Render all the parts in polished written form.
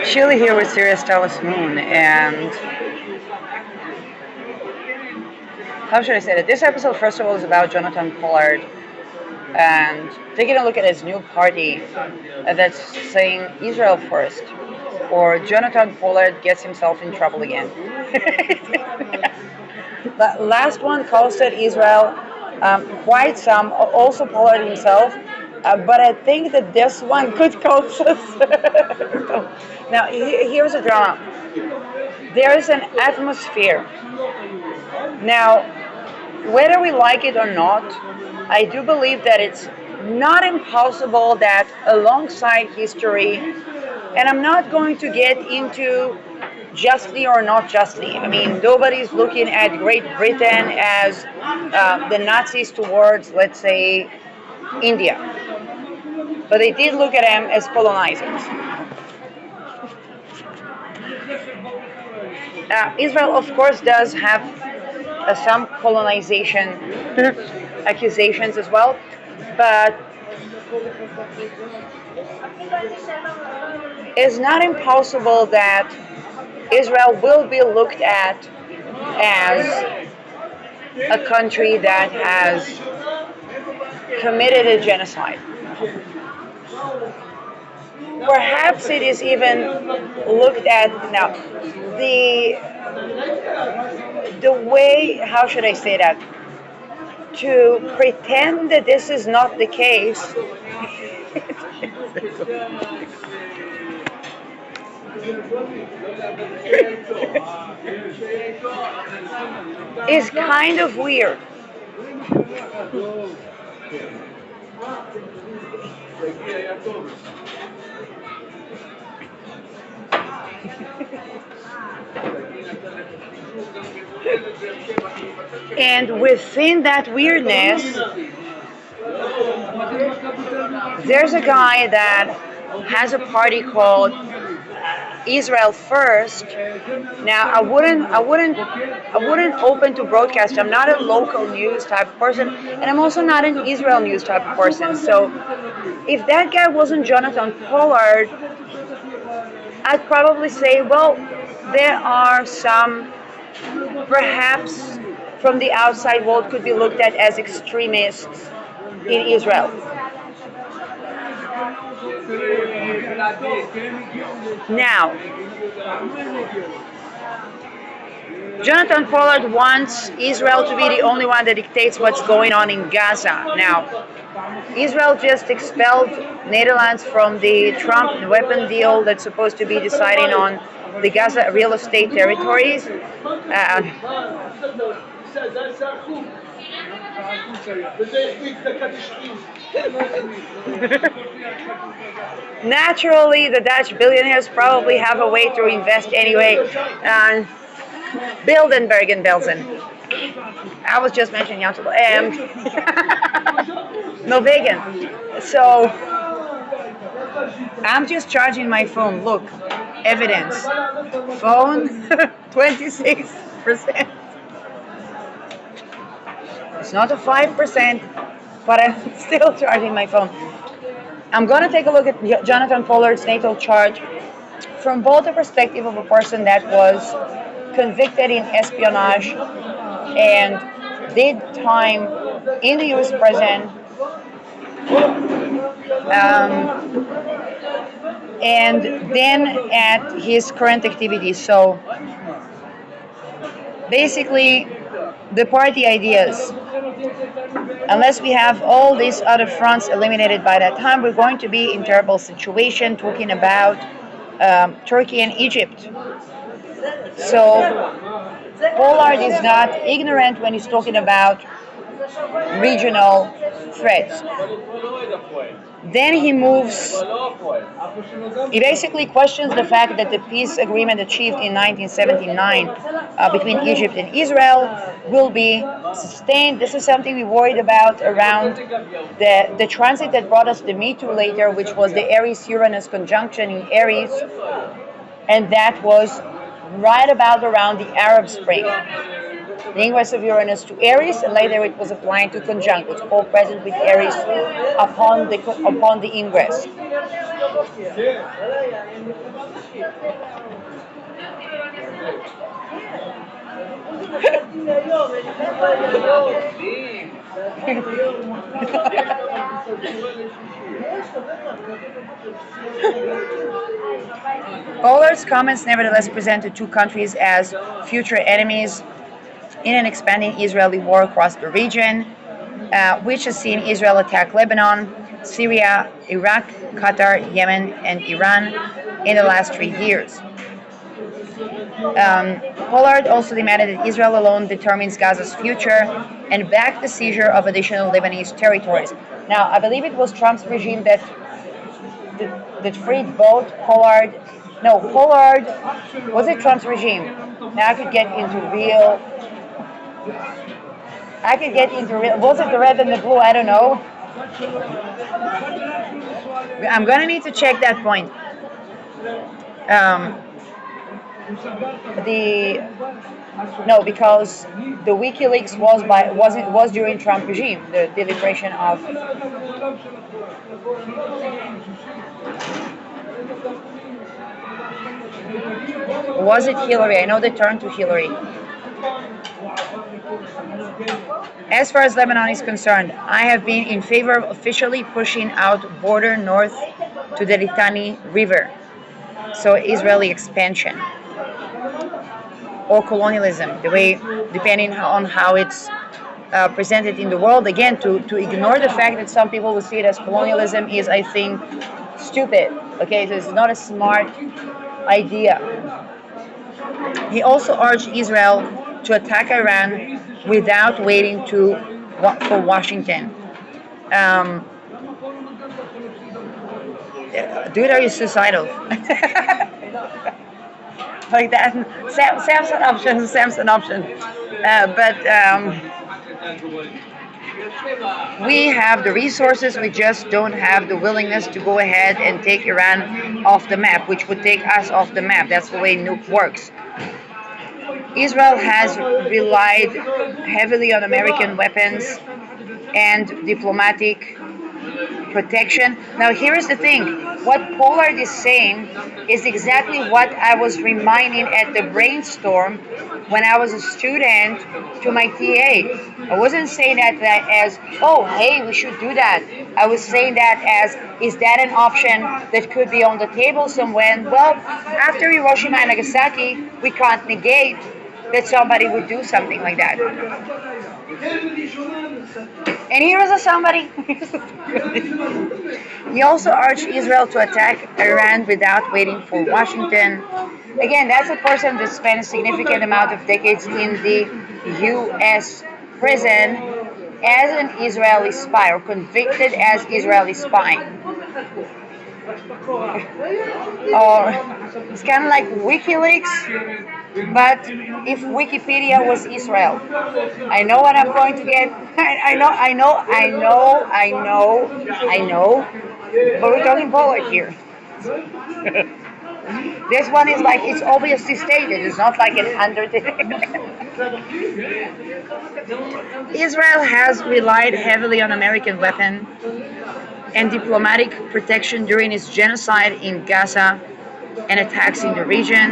Sheila here with Sirius Talis Moon, and how should I say that? This episode, first of all, is about Jonathan Pollard and taking a look at his new party that's saying Israel first, or Jonathan Pollard gets himself in trouble again. The last one costed Israel quite some, also Pollard himself, but I think that this one could cost us. Now, here's a drama. There is an atmosphere. Now, whether we like it or not, I do believe that it's not impossible that alongside history, and I'm not going to get into justly or not justly. I mean, nobody's looking at Great Britain as the Nazis towards, let's say, India, but they did look at them as colonizers. Israel, of course, does have some colonization accusations as well, but it's not impossible that Israel will be looked at as a country that has committed a genocide. Perhaps it is even looked at now. The way, how should I say that? To pretend that this is not the case is kind of weird. And within that weirdness, there's a guy that has a party called Israel First. Now, I wouldn't open to broadcast. I'm not a local news type of person, and I'm also not an Israel news type of person. So, if that guy wasn't Jonathan Pollard, I'd probably say, well, there are some, perhaps from the outside world, could be looked at as extremists in Israel. Now, Jonathan Pollard wants Israel to be the only one that dictates what's going on in Gaza. Now, Israel just expelled Netherlands from the Trump weapon deal that's supposed to be deciding on the Gaza real estate territories. Naturally, the Dutch billionaires probably have a way to invest anyway. Bildenberg and Belsen. I was just mentioning Janssen. Norwegian. So I'm just charging my phone. Look, evidence. Phone, 26%. It's not a 5%, but I'm still charging my phone. I'm going to take a look at Jonathan Pollard's natal chart from both the perspective of a person that was convicted in espionage and did time in the U.S. prison, and then at his current activities. So basically, the party ideas, unless we have all these other fronts eliminated by that time, we're going to be in terrible situation talking about Turkey and Egypt. So Pollard is not ignorant when he's talking about regional threats. Then he basically questions the fact that the peace agreement achieved in 1979 between Egypt and Israel will be sustained. This is something we worried about around the transit that brought us the Me Too later, which was the Aries-Uranus conjunction in Aries, and that was right about around the Arab Spring. The ingress of Uranus to Aries, and later it was applied to conjunct, was co-present with Aries upon the ingress. Pollard's comments nevertheless presented two countries as future enemies in an expanding Israeli war across the region, which has seen Israel attack Lebanon, Syria, Iraq, Qatar, Yemen, and Iran in the last 3 years. Pollard also demanded that Israel alone determines Gaza's future and backed the seizure of additional Lebanese territories. Now, I believe it was Trump's regime that freed both Pollard. No, Pollard, was it Trump's regime? Now I could get into real, was it the red and the blue? I don't know. I'm gonna need to check that point. Um, the No, because the WikiLeaks was during Trump regime, the deliberation of. Was it Hillary? I know they turned to Hillary. As far as Lebanon is concerned, I have been in favor of officially pushing out border north to the Litani River, so Israeli expansion or colonialism, the way depending on how it's presented in the world. Again, to ignore the fact that some people will see it as colonialism is, I think, stupid. Okay, so it's not a smart idea. He also urged Israel to attack Iran without waiting for Washington. Um, Dude, are you suicidal? Like that. Samson option. But we have the resources, we just don't have the willingness to go ahead and take Iran off the map, which would take us off the map. That's the way nuke works. Israel has relied heavily on American weapons and diplomatic protection. Now, here is the thing. What Pollard is saying is exactly what I was reminding at the brainstorm when I was a student to my TA. I wasn't saying that as, oh, hey, we should do that. I was saying that as, is that an option that could be on the table somewhere? Well, after Hiroshima and Nagasaki, we can't negate that somebody would do something like that. And here is a somebody. He also urged Israel to attack Iran without waiting for Washington. Again, that's a person that spent a significant amount of decades in the U.S. prison as an Israeli spy or convicted as Israeli spy. Or it's kind of like WikiLeaks, but if Wikipedia was Israel. I know what I'm going to get. I know. But we're talking Pollard here. This one is like, it's obviously stated. It's not like an undertaking. Israel has relied heavily on American weapons and diplomatic protection during its genocide in Gaza and attacks in the region.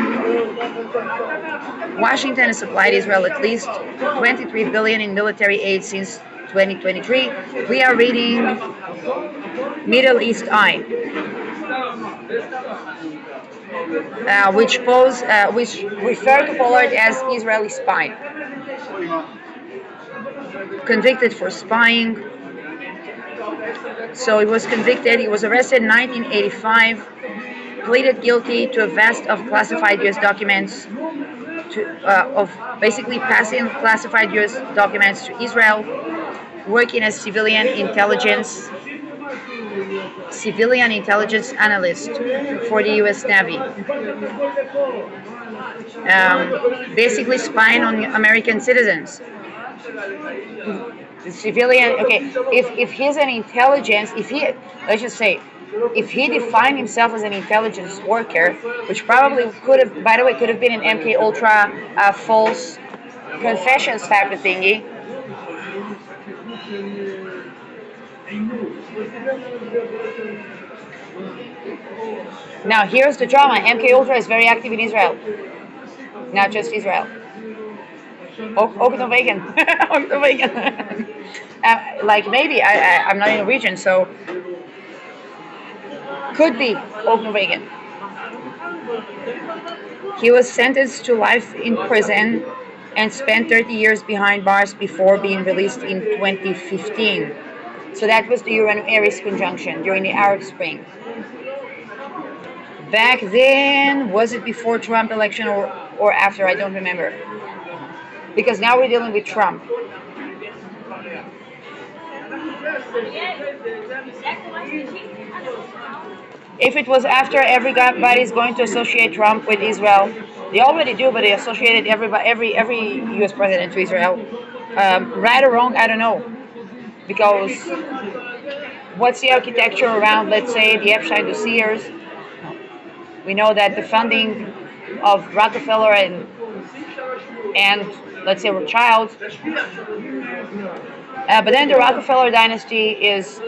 Washington has supplied Israel at least $23 billion in military aid since 2023. We are reading Middle East Eye, which refer to Pollard as Israeli spy, convicted for spying. So he was convicted. He was arrested in 1985, pleaded guilty to a vast of classified U.S. documents, of basically passing classified U.S. documents to Israel, working as civilian intelligence analyst for the U.S. Navy. Basically spying on American citizens. The civilian, okay, if he's an intelligence, let's just say, if he defined himself as an intelligence worker, which probably could have, by the way, could have been an MK Ultra false confessions type of thingy. Now here's the drama. MK Ultra is very active in Israel, not just Israel. Ook Norwegian. Ook Norwegian. Like maybe I'm not in the region, so could be ook Norwegian. He was sentenced to life in prison and spent 30 years behind bars before being released in 2015. So that was the Uranus conjunction during the Arab Spring. Back then, was it before Trump election or after? I don't remember. Because now we're dealing with Trump. If it was after, everybody's going to associate Trump with Israel. They already do, but they associated every U.S. president to Israel. Right or wrong, I don't know. Because what's the architecture around, let's say, the Epstein dossiers? We know that the funding of Rockefeller and let's say Rothschild. But then the Rockefeller dynasty is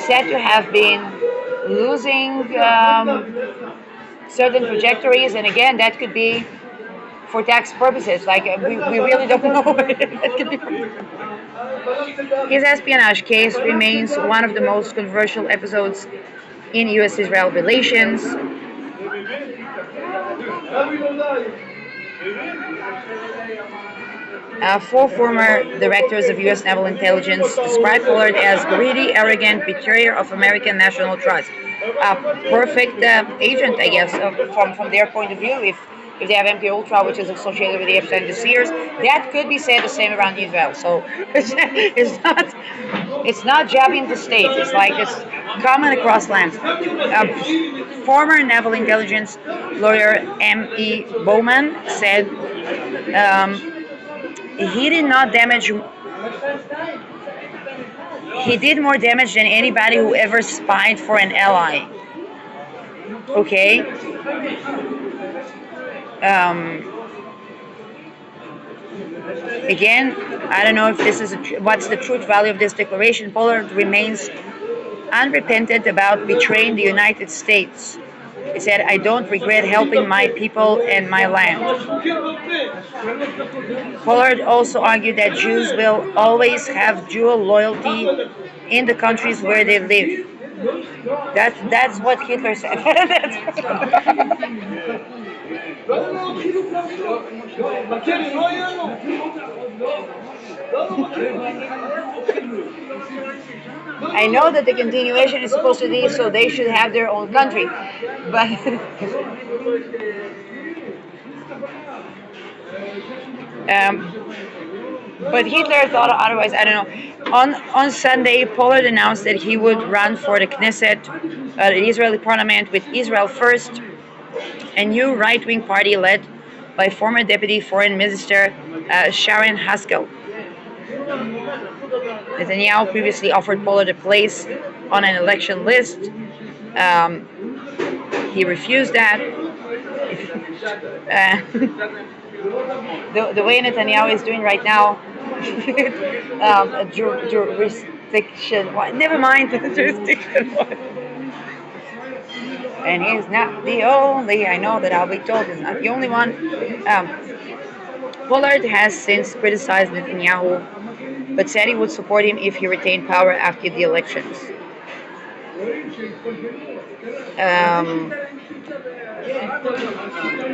said to have been losing certain trajectories, and again, that could be for tax purposes. Like we really don't know. That could be. His espionage case remains one of the most controversial episodes in U.S.-Israel relations. Four former directors of U.S. Naval Intelligence described Pollard as greedy, arrogant, betrayer of American national trust. A perfect agent, I guess, from their point of view. If they have MK Ultra, which is associated with the Epstein dossiers, that could be said the same around Israel. So it's not jabbing the state. It's like it's common across lands. Former Naval Intelligence lawyer M.E. Bowman said. He did not damage. He did more damage than anybody who ever spied for an ally. Okay. Again, I don't know if this is what's the truth value of this declaration. Pollard remains unrepentant about betraying the United States. He said, "I don't regret helping my people and my land." Pollard also argued that Jews will always have dual loyalty in the countries where they live. That's what Hitler said. I know that the continuation is supposed to be so they should have their own country, but but Hitler thought otherwise. I don't know. On Sunday, Pollard announced that he would run for the Knesset, the Israeli parliament, with Israel First, a new right-wing party led by former Deputy Foreign Minister Sharon Haskell. Netanyahu previously offered Pollard a place on an election list. He refused that. The way Netanyahu is doing right now, jurisdiction. Never mind the jurisdiction. And he's not the only. I know that I'll be told he's not the only one. Pollard has since criticized Netanyahu, but said he would support him if he retained power after the elections.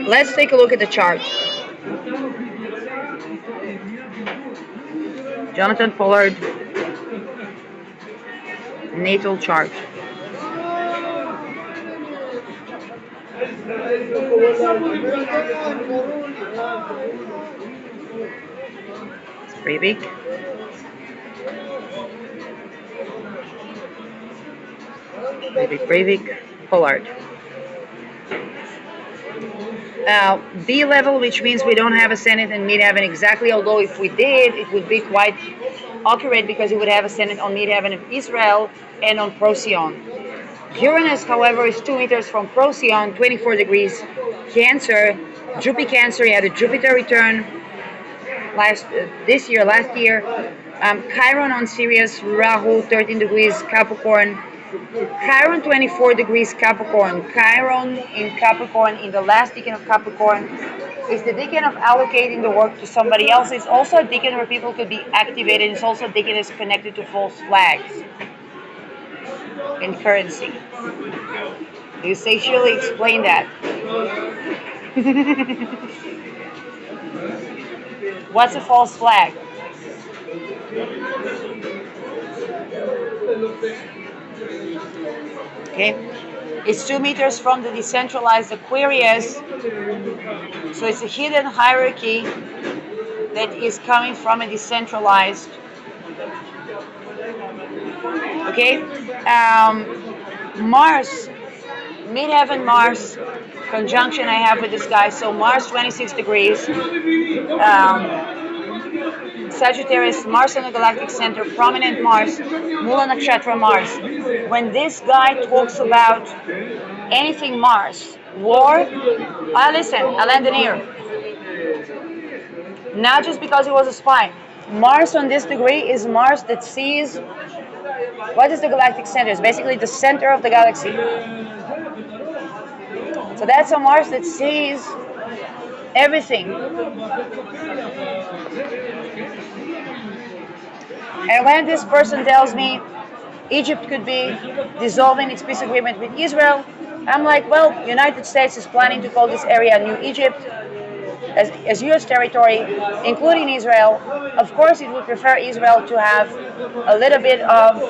Let's take a look at the chart. Jonathan Pollard natal chart. It's pretty big. Breivik, Pollard. B level, which means we don't have a Senate and midheaven exactly, although if we did, it would be quite accurate because we would have a Senate on midheaven of Israel and on Procyon. Uranus, however, is 2 meters from Procyon, 24 degrees Cancer. Jupiter Cancer, you had a Jupiter return. last year. Chiron on Sirius, Rahu 13 degrees Capricorn, Chiron 24 degrees Capricorn. Chiron in Capricorn, in the last decade of Capricorn, is the decade of allocating the work to somebody else. It's also a decade where people could be activated. It's also a decade that's connected to false flags in currency. You say, surely explain that. What's a false flag? Okay, it's 2 meters from the decentralized Aquarius, so it's a hidden hierarchy that is coming from a decentralized. Okay, Mars, midheaven Mars conjunction I have with this guy. So Mars 26 degrees. Sagittarius, Mars in the galactic center, prominent Mars, Mula Nakshatra Mars. When this guy talks about anything Mars, war, listen, I'll end it here. Not just because he was a spy. Mars on this degree is Mars that sees what is the galactic center. It's basically the center of the galaxy. So that's a Mars that sees everything. And when this person tells me Egypt could be dissolving its peace agreement with Israel, I'm like, well, United States is planning to call this area New Egypt as U.S. territory, including Israel. Of course, it would prefer Israel to have a little bit of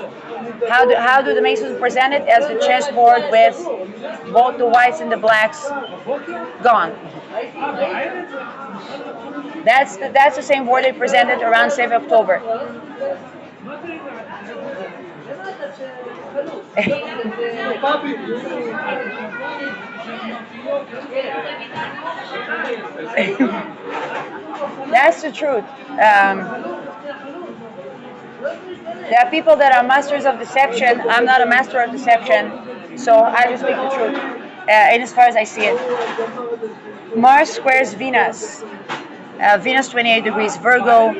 how do the Masons present it as the chessboard with both the whites and the blacks gone. That's the same board they presented around 7 October. That's the truth. There are people that are masters of deception. I'm not a master of deception, so I just speak the truth. And as far as I see it, Mars squares Venus. Venus 28 degrees Virgo.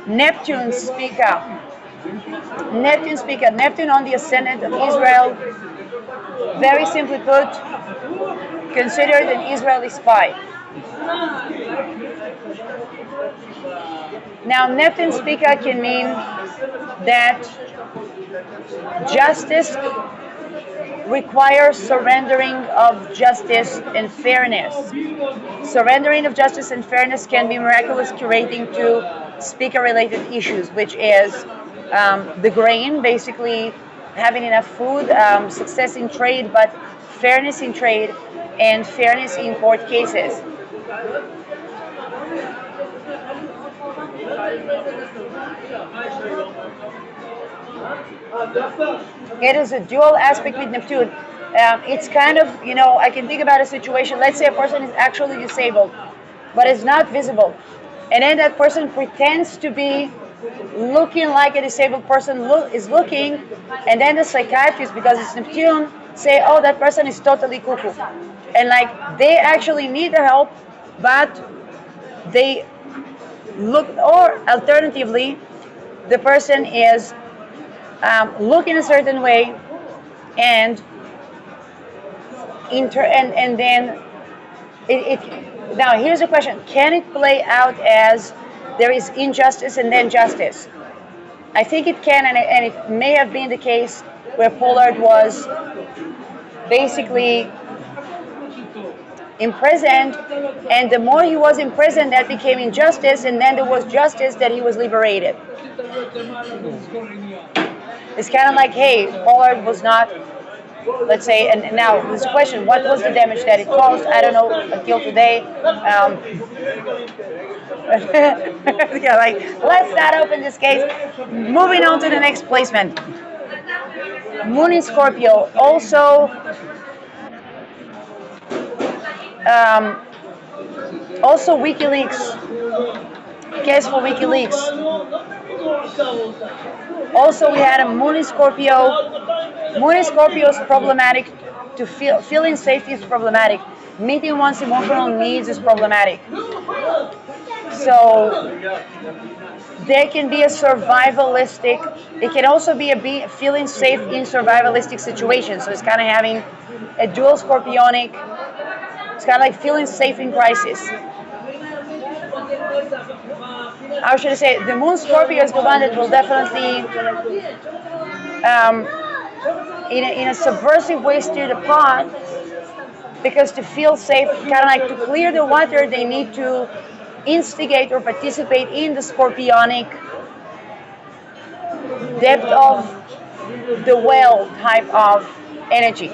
Neptune Spica. Neptune on the ascendant of Israel. Very simply put, considered an Israeli spy. Now, Neptune Spica can mean that justice requires surrendering of justice and fairness. Surrendering of justice and fairness can be miraculous curating to Spica-related issues, which is the grain, basically having enough food, success in trade, but fairness in trade and fairness in court cases. It is a dual aspect with Neptune. It's kind of, I can think about a situation. Let's say a person is actually disabled, but it's not visible. And then that person pretends to be looking like a disabled person is looking, and then the psychiatrist, because it's Neptune, say, oh, that person is totally cuckoo. And they actually need the help, but they look, or alternatively, the person is looking a certain way, and then it. Now here's a question: can it play out as there is injustice and then justice? I think it can, and it may have been the case where Pollard was basically imprisoned, and the more he was imprisoned, that became injustice, and then there was justice that he was liberated. It's kind of like, hey, Pollard was not, let's say, and now this question, what was the damage that it caused? I don't know until today. Yeah, let's not open this case. Moving on to the next placement. Moon in Scorpio, also WikiLeaks. Case for WikiLeaks. Also, we had a Moon in Scorpio. Moon in Scorpio is problematic. To feeling safety is problematic. Meeting one's emotional needs is problematic. So there can be a survivalistic, it can also be feeling safe in survivalistic situations. So it's kind of having a dual scorpionic, it's kind of like feeling safe in crisis. How should I say? The moon Scorpio is the one that will definitely, um, in a subversive way, steer the pot, because to feel safe, kind of like to clear the water, they need to instigate or participate in the scorpionic depth of the well type of energy.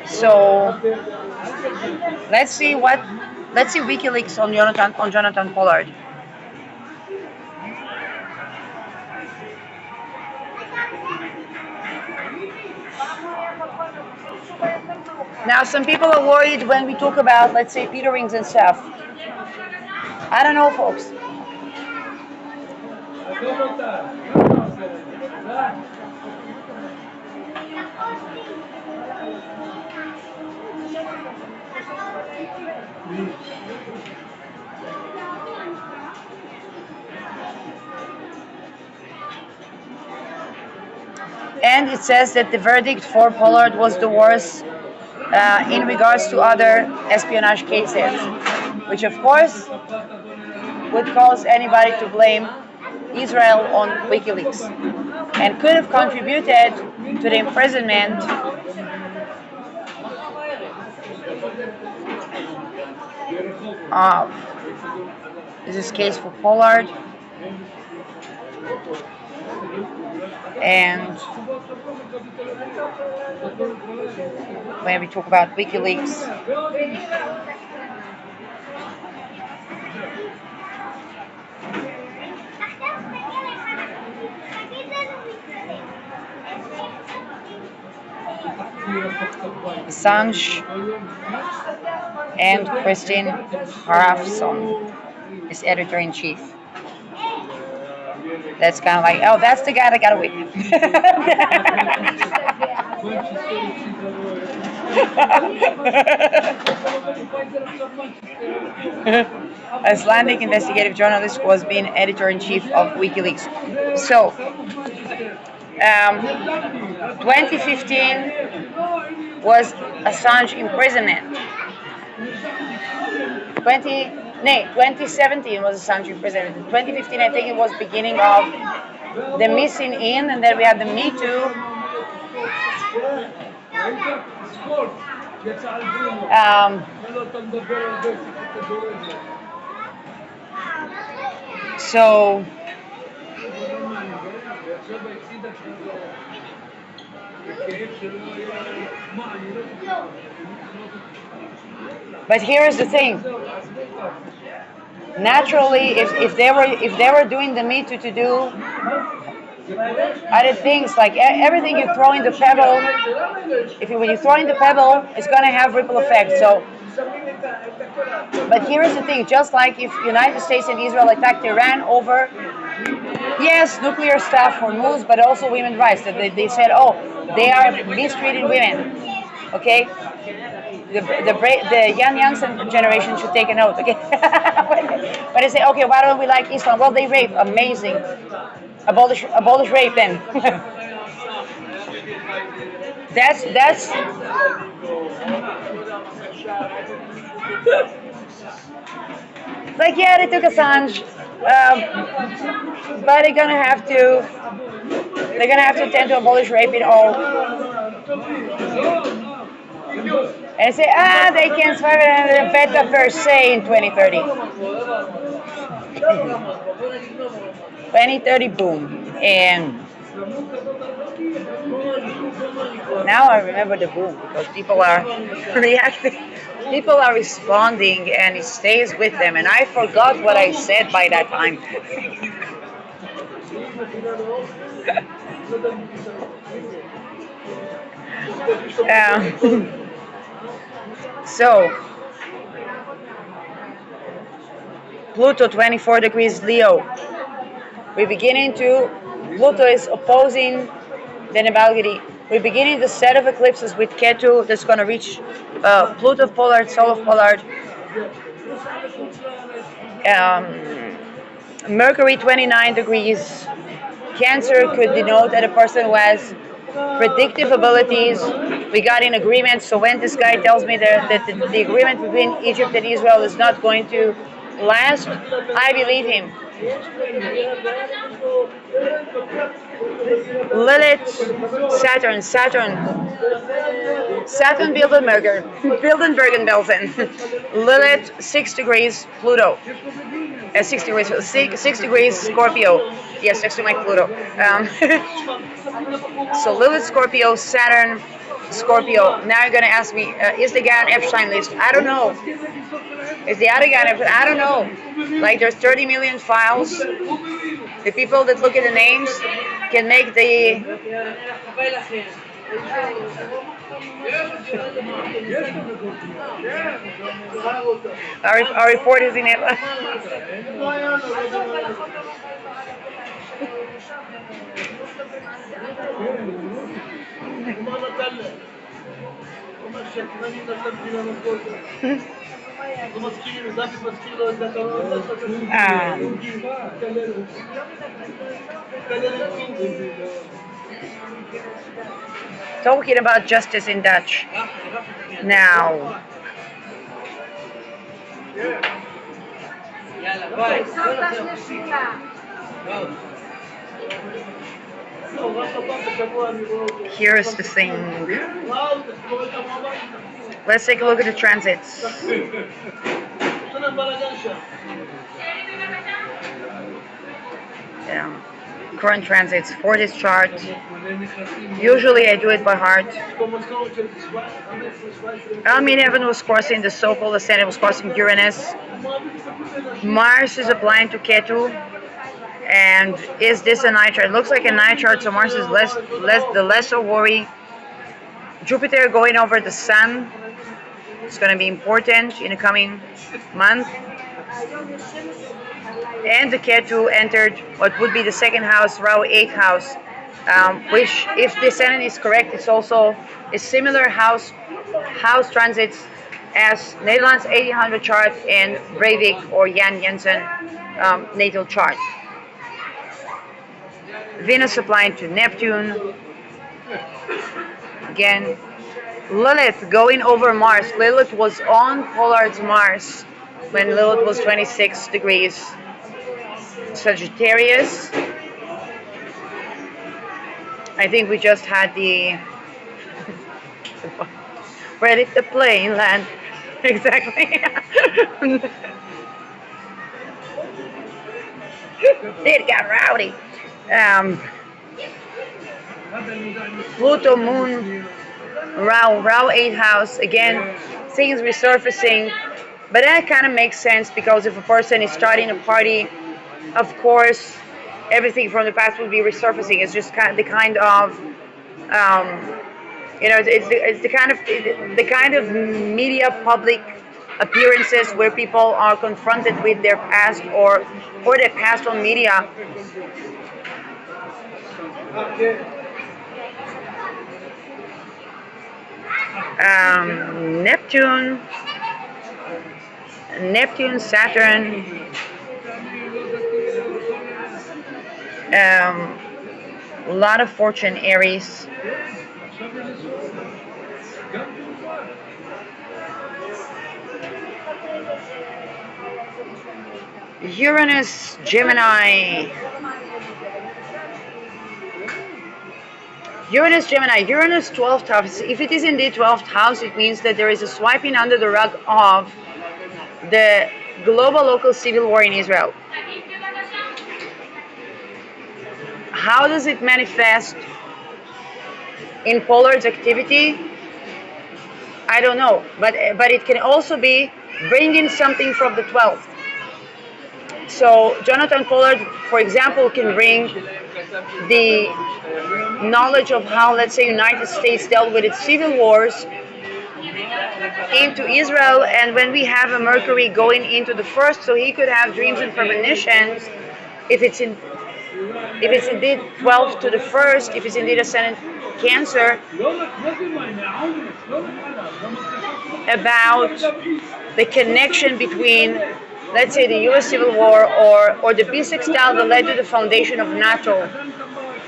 So let's see WikiLeaks on Jonathan Pollard. Now some people are worried when we talk about, let's say, Peter rings and stuff. I don't know, folks. And it says that the verdict for Pollard was the worst in regards to other espionage cases, which of course would cause anybody to blame Israel on WikiLeaks and could have contributed to the imprisonment of, this is case for Pollard, and when we talk about WikiLeaks, Assange and Christine Harafson is editor-in-chief. That's kind of like, oh, that's the guy that got away. Icelandic investigative journalist was being editor-in-chief of WikiLeaks. So, 2015 was Assange imprisonment. 2017 was Assange imprisonment. 2015, I think it was beginning of the missing in, and then we had the Me Too. So but here's the thing. Naturally, if they were doing the Me Too to do other things, like everything you throw in the pebble, when you throw in the pebble, it's going to have ripple effect. So, but here is the thing: just like if United States and Israel attacked Iran over, yes, nuclear stuff, Hormuz, but also women's rights. That they said, oh, they are mistreating women. Okay, the young generation should take a note. Okay, but they say, okay, why don't we like Islam? Well, they rape. Amazing. Abolish rape then. that's like, yeah, they took Assange, but they're gonna have to tend to abolish rape in all. And say, they can survive it better per se in 2030. 2030, boom. And now I remember the boom because people are reacting, people are responding, and it stays with them. And I forgot what I said by that time. So, Pluto 24 degrees Leo. We're beginning to Pluto is opposing the Nebalgiri. We're beginning the set of eclipses with Ketu that's going to reach Pluto of Pollard, Sol of Pollard, Mercury 29 degrees. Cancer could denote that a person who has predictive abilities. We got in agreement. So when this guy tells me that the agreement between Egypt and Israel is not going to last, I believe him. Lilith, Saturn, Bildenbergen, Lilith, 6 degrees, Pluto. 6 degrees, 6 degrees Scorpio. Yes, next to my Pluto. So Lilith, Scorpio, Saturn, Scorpio. Now you're gonna ask me, is the guy on Epstein list? I don't know. Is the other guy on Epstein? I don't know. Like there's 30 million files. The people that look at the names can make the our report is in it. Talking about justice in Dutch. Now, here's the thing. Let's take a look at the transits. Current transits for this chart. Usually I do it by heart. Almin Heaven was crossing the so-called ascendant, was crossing Uranus. Mars is applying to Ketu. And is this a night chart? It looks like a night chart, so Mars is the lesser worry. Jupiter going over the Sun. It's going to be important in the coming month. And the Ketu entered what would be the second house, Rahu 8th house, which, if the ascendant is correct, it's also a similar house transits as Nederland's 1800 chart and Breivik or Jan Jensen natal chart. Venus applying to Neptune. Again, Lilith going over Mars. Lilith was on Pollard's Mars when Lilith was 26 degrees Sagittarius. I think we just had the ready to plane land. Exactly. It got rowdy. Pluto, Moon, Rahu 8th house. Again, things resurfacing. But that kind of makes sense because if a person is starting a party, of course, everything from the past will be resurfacing. It's just the kind of, it's the kind of media public appearances where people are confronted with their past or their past on media. Neptune, Saturn. A lot of fortune, Aries. Uranus, Gemini. Uranus, 12th house. If it is indeed 12th house, it means that there is a swiping under the rug of the global local civil war in Israel. How does it manifest in Pollard's activity? I don't know, but it can also be bringing something from the 12th. So Jonathan Pollard, for example, can bring the knowledge of how, let's say, United States dealt with its civil wars into Israel, and when we have a Mercury going into the first, so he could have dreams and premonitions if it's in if it's indeed 12 to the first, if it's indeed ascendant Cancer, about the connection between, let's say, the U.S. Civil War or the bisextile that led to the foundation of NATO.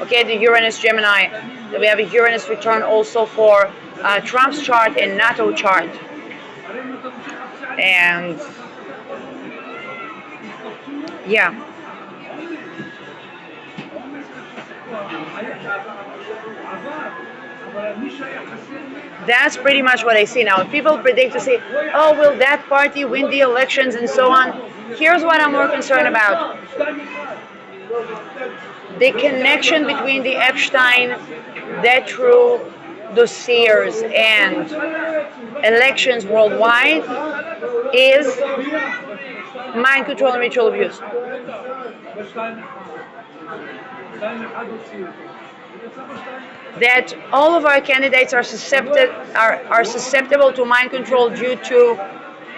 Okay, the Uranus Gemini. We have a Uranus return also for Trump's chart and NATO chart. And yeah, that's pretty much what I see now. People predict to say, oh, will that party win the elections and so on? Here's what I'm more concerned about. The connection between the Epstein death row dossiers and elections worldwide is mind control and ritual abuse. That all of our candidates are susceptible to mind control due to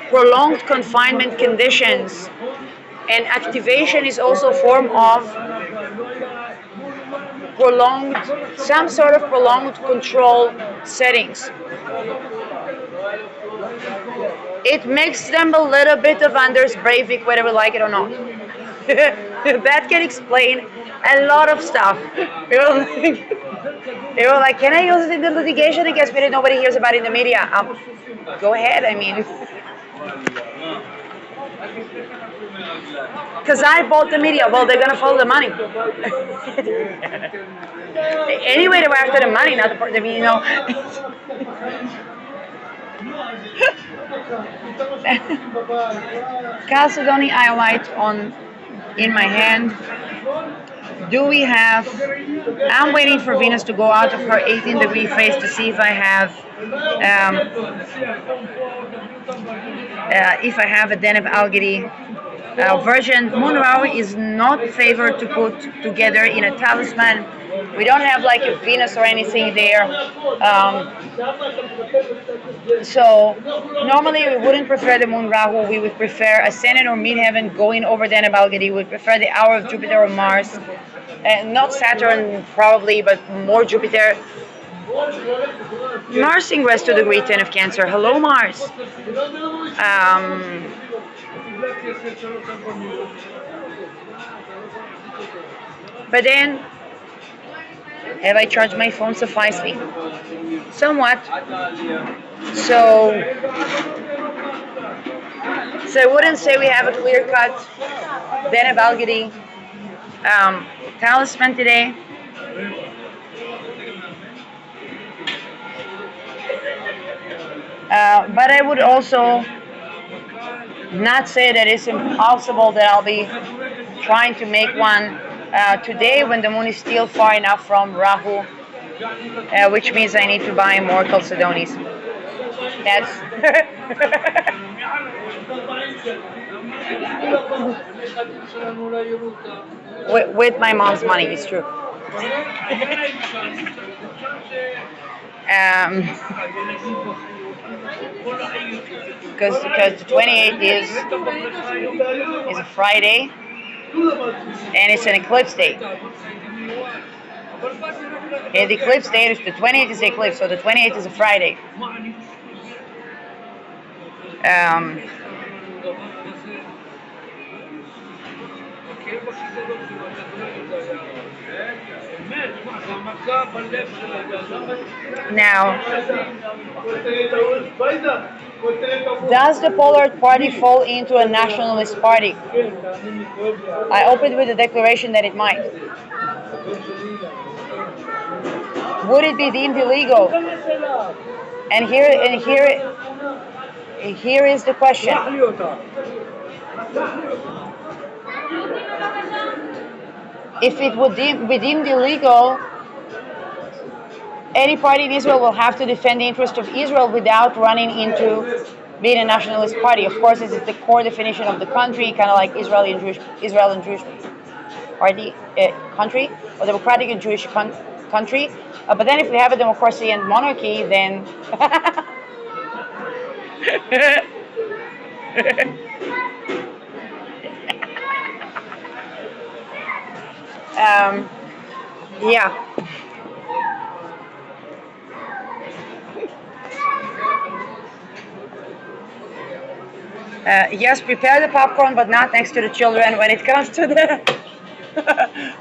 prolonged confinement conditions, and activation is also a form of some sort of prolonged control settings. It makes them a little bit of Anders Breivik, whether we like it or not. That can explain a lot of stuff. They were like, can I use it in the litigation against me that nobody hears about in the media? Go ahead, I mean. Because I bought the media. Well, they're going to follow the money. Anyway, they were after the money, not the part. I mean, Chalcedony iolite in my hand. Do we have? I'm waiting for Venus to go out of her 18-degree phase to see if I have a Deneb Algedy version. Moon Rahu is not favored to put together in a talisman. We don't have like a Venus or anything there. So normally we wouldn't prefer the Moon Rahu. We would prefer Ascendant or Midheaven going over Deneb Algedy. We would prefer the hour of Jupiter or Mars. Not Saturn probably, but more Jupiter. Mars ingress to degree 10 of Cancer. Hello, Mars. But then, have I charged my phone sufficiently? Somewhat. So I wouldn't say we have a clear-cut Deneb Algedy talisman today. But I would also not say that it's impossible that I'll be trying to make one today when the moon is still far enough from Rahu, which means I need to buy more Chalcedonis. That's with my mom's money, it's true. Because the 28th is a Friday and it's an eclipse day. And the eclipse date is the 28th is the eclipse, so the 28th is a Friday. Now, does the Pollard party fall into a nationalist party? I opened with the declaration that it might. Would it be deemed illegal? And here is the question. If it would be deemed illegal, any party in Israel will have to defend the interest of Israel without running into being a nationalist party. Of course, this is the core definition of the country, kind of like Israel and Jewish party country, or democratic and Jewish country. But then if we have a democracy and monarchy, then Um, yeah. Yes, prepare the popcorn, but not next to the children when it comes to the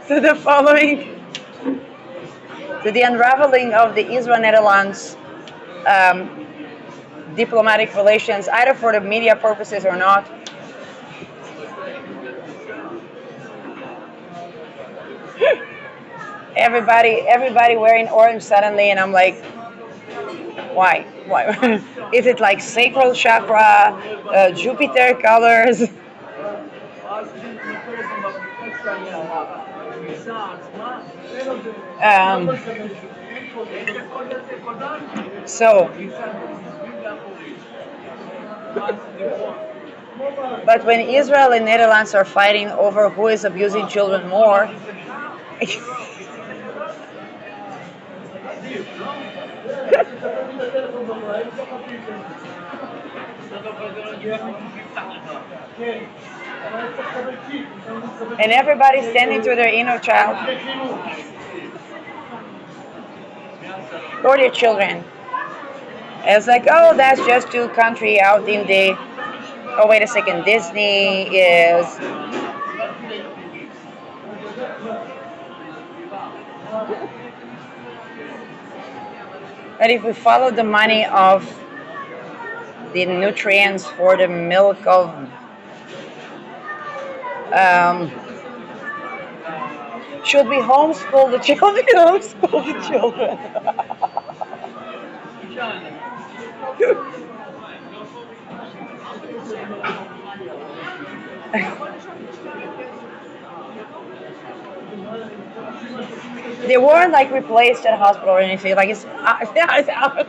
to the following, to the unraveling of the Israel-Netherlands um, diplomatic relations, either for the media purposes or not. Everybody wearing orange suddenly, and I'm like, why? Why? Is it like sacral chakra, Jupiter colors? Um, so, but when Israel and Netherlands are fighting over who is abusing children more, and everybody's standing to their inner child or their children. It's like, oh, that's just two country out in the. Oh, wait a second. Disney is. But if we follow the money of the nutrients for the milk of um, should we homeschool the children? Homeschool the children. They weren't like replaced at a hospital or anything. Like it's, it's out.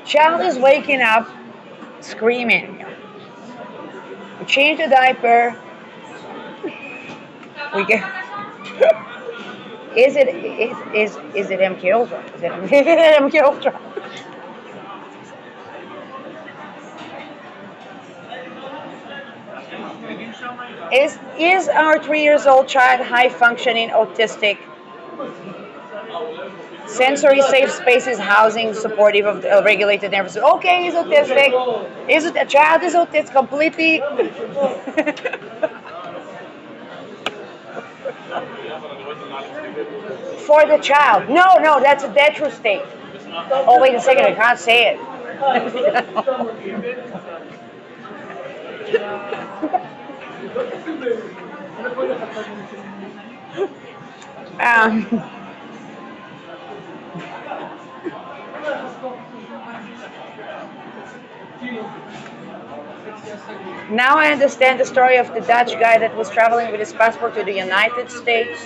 Child is waking up screaming. We change the diaper. We get. Is it MK Ultra? Is it MK Ultra? Is our 3 years old child high functioning autistic? Sensory safe spaces, housing, supportive of the regulated nervous system. Okay, he's autistic. Is it a child is autistic completely? For the child. No, no, that's a detro state. Oh, wait a second, I can't say it. um, Now I understand the story of the Dutch guy that was traveling with his passport to the United States.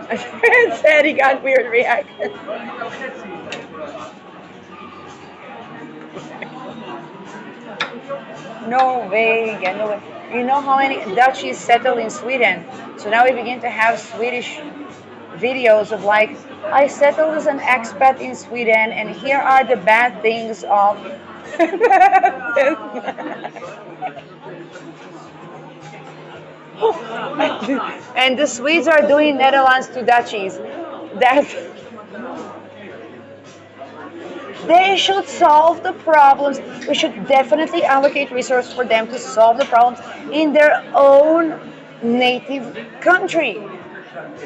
And said he got weird reaction. No way, yeah, no way. You know how many Dutchies settled in Sweden? So now we begin to have Swedish videos of like, I settled as an expat in Sweden, and here are the bad things of. And the Swedes are doing Netherlands to Dutchies. That they should solve the problems. We should definitely allocate resources for them to solve the problems in their own native country,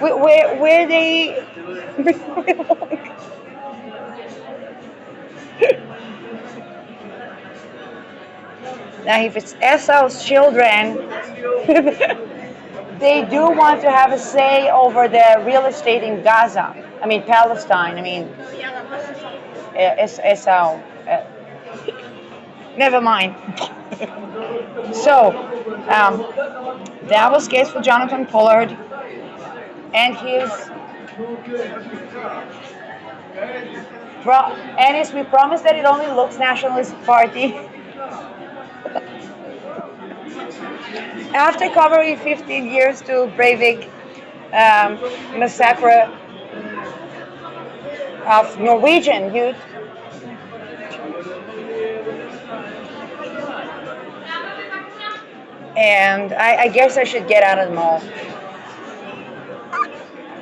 where they. Now, if it's Esau's children, they do want to have a say over the real estate in Gaza. I mean, Palestine. I mean, Esau. Never mind. So, that was case for Jonathan Pollard and his. Anis, we promise that it only looks Nationalist Party. After covering 15 years to Breivik massacre of Norwegian youth, and I guess I should get out of the mall.